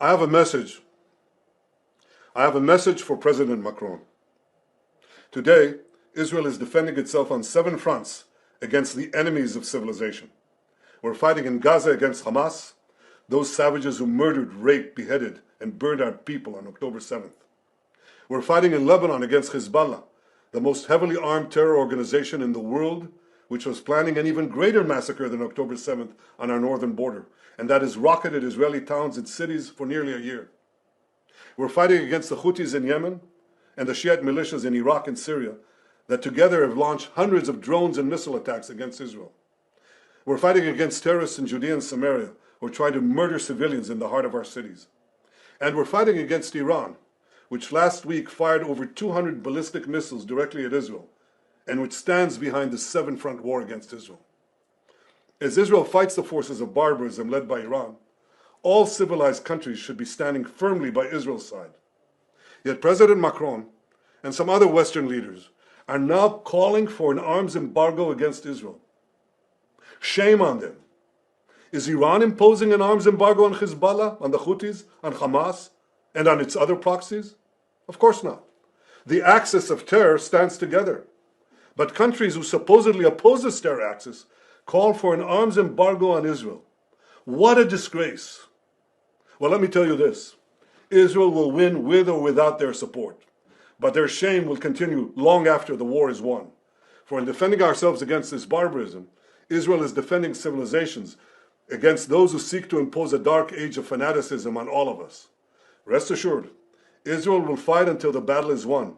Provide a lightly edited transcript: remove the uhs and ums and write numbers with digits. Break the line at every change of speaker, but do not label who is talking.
I have a message. I have a message for President Macron. Today, Israel is defending itself on 7 fronts against the enemies of civilization. We're fighting in Gaza against Hamas, those savages who murdered, raped, beheaded, and burned our people on October 7th. We're fighting in Lebanon against Hezbollah, the most heavily armed terror organization in the world, which was planning an even greater massacre than October 7th on our northern border, and that has rocketed Israeli towns and cities for nearly a year. We're fighting against the Houthis in Yemen and the Shiite militias in Iraq and Syria that together have launched hundreds of drones and missile attacks against Israel. We're fighting against terrorists in Judea and Samaria who are trying to murder civilians in the heart of our cities. And we're fighting against Iran, which last week fired over 200 ballistic missiles directly at Israel, and which stands behind the 7-front war against Israel. As Israel fights the forces of barbarism led by Iran, all civilized countries should be standing firmly by Israel's side. Yet President Macron and some other Western leaders are now calling for an arms embargo against Israel. Shame on them. Is Iran imposing an arms embargo on Hezbollah, on the Houthis, on Hamas, and on its other proxies? Of course not. The axis of terror stands together. But countries who supposedly oppose this terror axis call for an arms embargo on Israel. What a disgrace. Well, let me tell you this. Israel will win with or without their support. But their shame will continue long after the war is won. For in defending ourselves against this barbarism, Israel is defending civilizations against those who seek to impose a dark age of fanaticism on all of us. Rest assured, Israel will fight until the battle is won,